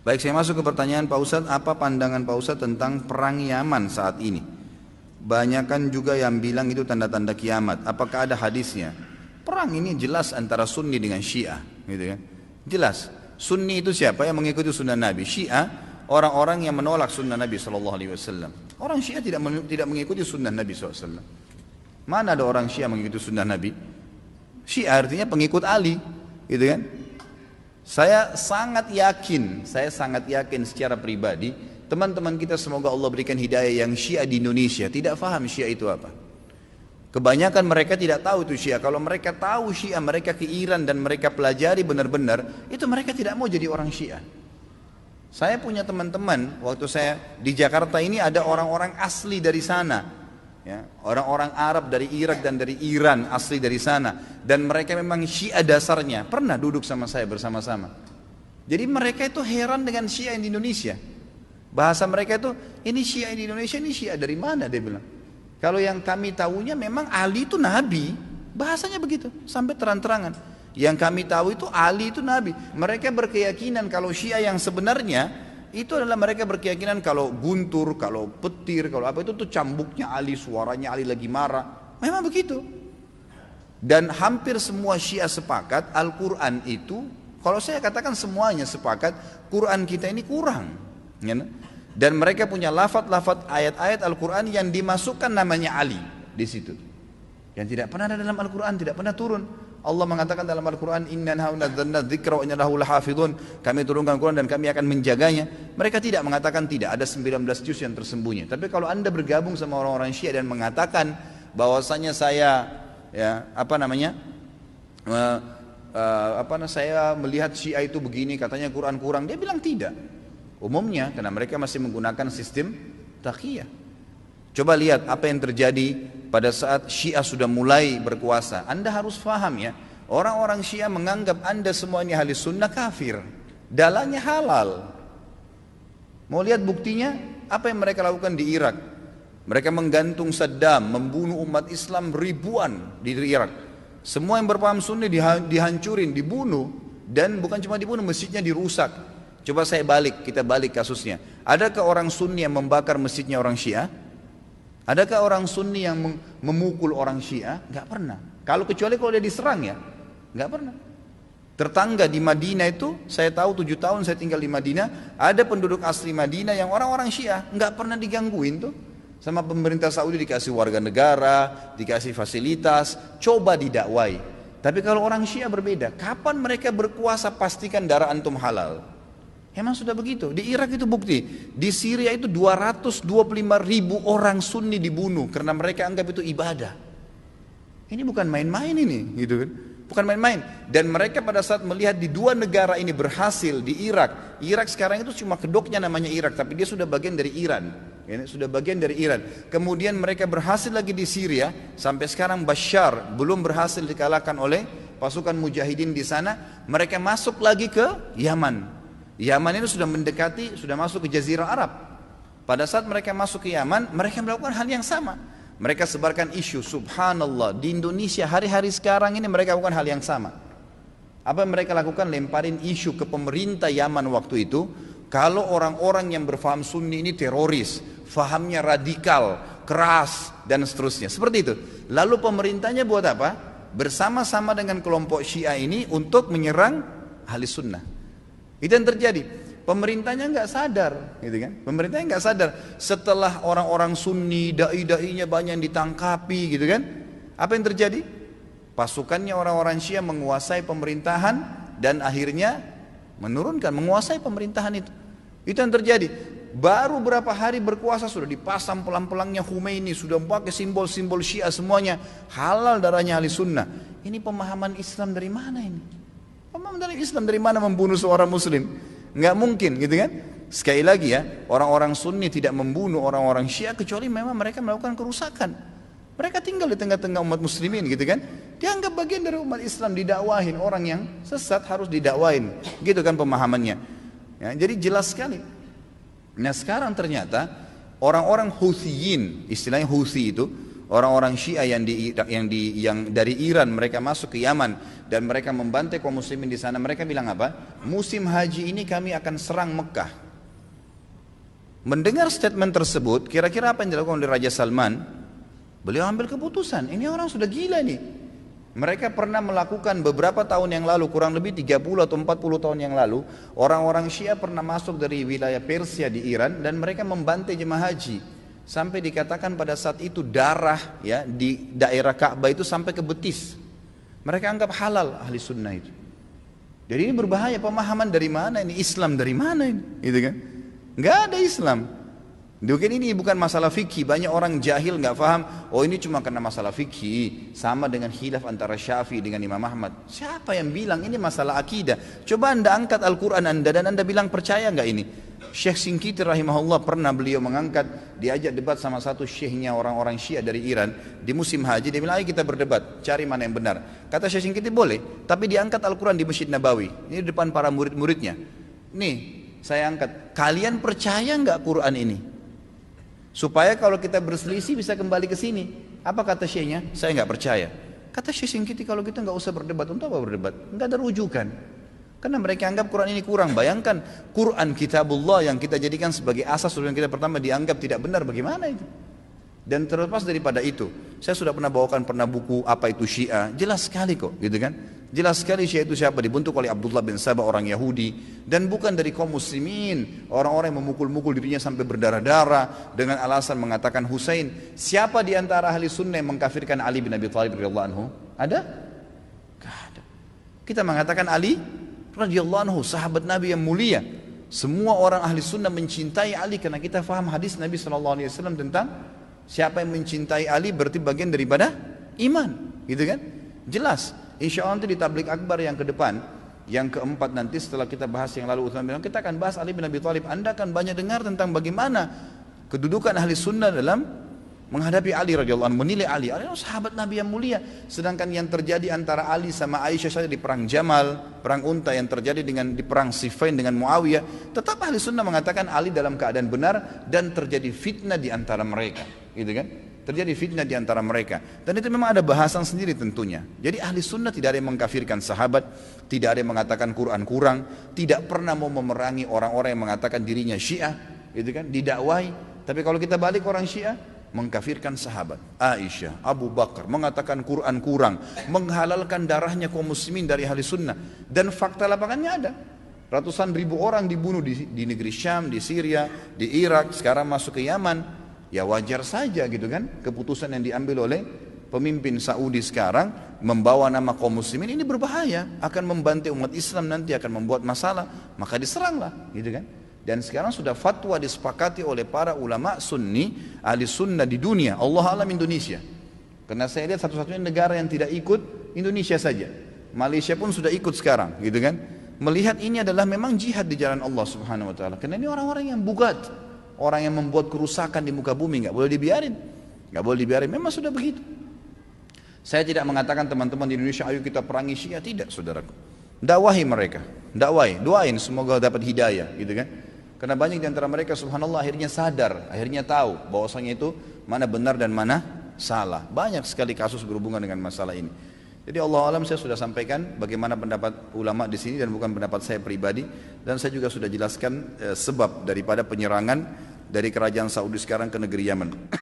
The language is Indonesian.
Baik, saya masuk ke pertanyaan Pak Ustadz. Apa pandangan Pak Ustadz tentang perang Yaman saat ini? Banyakan juga yang bilang itu tanda-tanda kiamat. Apakah ada hadisnya? Perang ini jelas antara Sunni dengan Syiah, gitu kan? Jelas. Sunni itu siapa? Yang mengikuti sunnah Nabi. Syiah orang-orang yang menolak sunnah Nabi SAW. Orang Syiah tidak mengikuti sunnah Nabi SAW. Mana ada orang Syiah mengikuti sunnah Nabi? Syiah artinya pengikut Ali, gitu kan? Saya sangat yakin secara pribadi, teman-teman kita semoga Allah berikan hidayah yang Syiah di Indonesia tidak faham Syiah itu apa. Kebanyakan mereka tidak tahu itu Syiah. Kalau mereka tahu Syiah, mereka ke Iran dan mereka pelajari benar-benar, itu mereka tidak mau jadi orang Syiah. Saya punya teman-teman, waktu saya di Jakarta ini ada orang-orang asli dari sana. Ya, orang-orang Arab dari Irak dan dari Iran asli dari sana, dan mereka memang Syiah dasarnya, pernah duduk sama saya bersama-sama. Jadi mereka itu heran dengan Syiah di Indonesia. Bahasa mereka itu, ini Syiah di Indonesia, ini Syiah dari mana, dia bilang. Kalau yang kami tahunya memang Ali itu Nabi, bahasanya begitu sampai terang-terangan. Yang kami tahu itu Ali itu Nabi. Mereka berkeyakinan kalau Syiah yang sebenarnya itu adalah mereka berkeyakinan kalau guntur, kalau petir, kalau apa itu tuh cambuknya Ali, suaranya Ali lagi marah. Memang begitu. Dan hampir semua Syiah sepakat Al-Quran itu, kalau saya katakan semuanya sepakat, Quran kita ini kurang. Ya? Dan mereka punya lafaz-lafaz ayat-ayat Al-Quran yang dimasukkan namanya Ali di situ. Yang tidak pernah ada dalam Al-Quran, tidak pernah turun. Allah mengatakan dalam Al-Quran, Inna nazzalna dzikra wa inna lahu lahafidhun. Kami turunkan Al-Quran dan kami akan menjaganya. Mereka tidak mengatakan tidak, ada 19 juz yang tersembunyi. Tapi kalau Anda bergabung sama orang-orang Syiah dan mengatakan bahwasanya saya saya melihat Syiah itu begini, katanya Quran kurang, dia bilang tidak. Umumnya karena mereka masih menggunakan sistem taqiyah. Coba lihat apa yang terjadi pada saat Syiah sudah mulai berkuasa. Anda harus paham ya, orang-orang Syiah menganggap Anda semua ini ahli sunnah kafir, dalahnya halal. Mau lihat buktinya? Apa yang mereka lakukan di Irak? Mereka menggantung Saddam, membunuh umat Islam ribuan di Irak. Semua yang berpaham Sunni dihancurin, dibunuh, dan bukan cuma dibunuh, masjidnya dirusak. Coba kita balik kasusnya. Adakah orang Sunni yang membakar masjidnya orang Syiah? Adakah orang Sunni yang memukul orang Syiah? Enggak pernah. Kecuali kalau dia diserang ya, enggak pernah. Tetangga di Madinah itu, saya tahu 7 tahun saya tinggal di Madinah, ada penduduk asli Madinah yang orang-orang Syiah, enggak pernah digangguin tuh. Sama pemerintah Saudi dikasih warga negara, dikasih fasilitas, coba didakwai. Tapi kalau orang Syiah berbeda, kapan mereka berkuasa pastikan darah antum halal. Emang sudah begitu. Di Irak itu bukti. Di Syria itu 225 ribu orang Sunni dibunuh karena mereka anggap itu ibadah. Ini bukan main-main ini, gitu kan? Bukan main-main. Dan mereka pada saat melihat di dua negara ini berhasil di Irak. Irak sekarang itu cuma kedoknya namanya Irak, tapi dia sudah bagian dari Iran. Ya, sudah bagian dari Iran. Kemudian mereka berhasil lagi di Syria. Sampai sekarang Bashar belum berhasil dikalahkan oleh pasukan mujahidin di sana. Mereka masuk lagi ke Yaman. Yaman itu sudah mendekati, sudah masuk ke Jazirah Arab. Pada saat mereka masuk ke Yaman, mereka melakukan hal yang sama. Mereka sebarkan isu, subhanallah, di Indonesia hari-hari sekarang ini mereka lakukan hal yang sama. Apa yang mereka lakukan? Lemparin isu ke pemerintah Yaman waktu itu, kalau orang-orang yang berfaham Sunni ini teroris, fahamnya radikal, keras, dan seterusnya. Seperti itu. Lalu pemerintahnya buat apa? Bersama-sama dengan kelompok Syiah ini untuk menyerang ahli sunnah. Itu yang terjadi. Pemerintahnya nggak sadar, gitu kan? Pemerintahnya nggak sadar. Setelah orang-orang Sunni, dai-dainya banyak yang ditangkapi, gitu kan? Apa yang terjadi? Pasukannya orang-orang Syiah menguasai pemerintahan dan akhirnya menguasai pemerintahan itu. Itu yang terjadi. Baru berapa hari berkuasa sudah dipasang pelang-pelangnya Khomeini, sudah pakai simbol-simbol Syiah semuanya. Halal darahnya ahli sunnah. Ini pemahaman Islam dari mana ini? Pemahaman dari Islam dari mana membunuh seorang muslim? Enggak mungkin, gitu kan? Sekali lagi ya, orang-orang Sunni tidak membunuh orang-orang Syiah kecuali memang mereka melakukan kerusakan. Mereka tinggal di tengah-tengah umat muslimin, gitu kan? Dianggap bagian dari umat Islam, didakwahin. Orang yang sesat harus didakwahin, gitu kan pemahamannya. Ya, jadi jelas sekali. Nah sekarang ternyata orang-orang Huthiyin, istilahnya Huthi itu, orang-orang Syiah yang dari Iran mereka masuk ke Yaman dan mereka membantai kaum muslimin di sana. Mereka bilang apa? Musim haji ini kami akan serang Mekah. Mendengar statement tersebut, kira-kira apa yang dilakukan oleh Raja Salman? Beliau ambil keputusan, ini orang sudah gila nih. Mereka pernah melakukan beberapa tahun yang lalu, kurang lebih 30 atau 40 tahun yang lalu, orang-orang Syiah pernah masuk dari wilayah Persia di Iran dan mereka membantai jemaah haji. Sampai dikatakan pada saat itu darah ya di daerah Ka'bah itu sampai ke betis. Mereka anggap halal ahli sunnah itu. Jadi ini berbahaya, pemahaman dari mana ini? Islam dari mana ini? Gitu kan? Nggak ada Islam. Mungkin ini bukan masalah fikih, banyak orang jahil nggak paham. Oh ini cuma karena masalah fikih, sama dengan khilaf antara Syafi'i dengan Imam Ahmad. Siapa yang bilang ini masalah akidah? Coba anda angkat Al-Quran anda dan anda bilang percaya nggak ini? Syekh Singkiti rahimahullah pernah beliau mengangkat, diajak debat sama satu syekhnya orang-orang Syiah dari Iran di musim haji. Dia bilang ayo kita berdebat, cari mana yang benar. Kata Syekh Singkiti boleh, tapi diangkat Al-Quran di Masjid Nabawi. Ini di depan para murid-muridnya. Nih saya angkat, kalian percaya nggak Quran ini? Supaya kalau kita berselisih bisa kembali ke sini. Apa kata syekhnya? Saya nggak percaya. Kata Syekh Singkiti kalau kita nggak usah berdebat. Untuk apa berdebat? Nggak ada rujukan. Karena mereka anggap Quran ini kurang. Bayangkan Quran kitabullah yang kita jadikan sebagai asas yang kita pertama dianggap tidak benar. Bagaimana itu? Dan terlepas daripada itu, saya sudah pernah bawakan buku apa itu Syiah. Jelas sekali kok, gitu kan? Jelas sekali Syiah itu siapa, dibentuk oleh Abdullah bin Sabah orang Yahudi dan bukan dari kaum muslimin, orang-orang yang memukul-mukul dirinya sampai berdarah-darah dengan alasan mengatakan Husain. Siapa di antara ahli sunnah yang mengkafirkan Ali bin Abi Thalib radhiyallahu anhu? Ada? Gak ada. Kita mengatakan Ali radhiyallahu anhu sahabat Nabi yang mulia. Semua orang ahli sunnah mencintai Ali karena kita faham hadis Nabi SAW tentang siapa yang mencintai Ali berarti bagian daripada iman, gitu kan? Jelas. Insya Allah nanti di tablik akbar yang ke depan, yang keempat nanti setelah kita bahas yang lalu Utsman bin Affan, kita akan bahas Ali bin Abi Thalib. Anda akan banyak dengar tentang bagaimana kedudukan ahli sunnah dalam menghadapi Ali radhiyallahu anhu, menilai Ali. Ali sahabat Nabi yang mulia. Sedangkan yang terjadi antara Ali sama Aisyah saja di perang Jamal, perang Unta yang terjadi di perang Siffin dengan Muawiyah, tetap ahli sunnah mengatakan Ali dalam keadaan benar dan terjadi fitnah di antara mereka, gitu kan? Terjadi fitnah di antara mereka. Dan itu memang ada bahasan sendiri tentunya. Jadi ahli sunnah tidak ada yang mengkafirkan sahabat, tidak ada yang mengatakan Quran kurang, tidak pernah mau memerangi orang-orang yang mengatakan dirinya Syiah, gitu kan? Didakwai. Tapi kalau kita balik orang Syiah, mengkafirkan sahabat, Aisyah, Abu Bakar, mengatakan Quran kurang, menghalalkan darahnya kaum muslimin dari ahli sunnah. Dan fakta lapangannya ada. Ratusan ribu orang dibunuh di negeri Syam, di Syria, di Irak, sekarang masuk ke Yaman. Ya wajar saja gitu kan, keputusan yang diambil oleh pemimpin Saudi sekarang membawa nama kaum muslimin ini berbahaya, akan membantai umat Islam, nanti akan membuat masalah, maka diseranglah gitu kan. Dan sekarang sudah fatwa disepakati oleh para ulama sunni, ahli sunnah di dunia, Allah alam Indonesia. Karena saya lihat satu-satunya negara yang tidak ikut Indonesia saja. Malaysia pun sudah ikut sekarang gitu kan. Melihat ini adalah memang jihad di jalan Allah Subhanahu wa taala. Karena ini orang-orang yang bugat. Orang yang membuat kerusakan di muka bumi nggak boleh dibiarin, nggak boleh dibiarin. Memang sudah begitu. Saya tidak mengatakan teman-teman di Indonesia ayo kita perangi Syiah, tidak saudaraku. Dakwahi mereka, dakwai, doain semoga dapat hidayah, gitu kan? Karena banyak di antara mereka subhanallah akhirnya sadar, akhirnya tahu bahwasanya itu mana benar dan mana salah. Banyak sekali kasus berhubungan dengan masalah ini. Jadi Allah alam saya sudah sampaikan bagaimana pendapat ulama di sini dan bukan pendapat saya pribadi, dan saya juga sudah jelaskan sebab daripada penyerangan dari kerajaan Saudi sekarang ke negeri Yaman.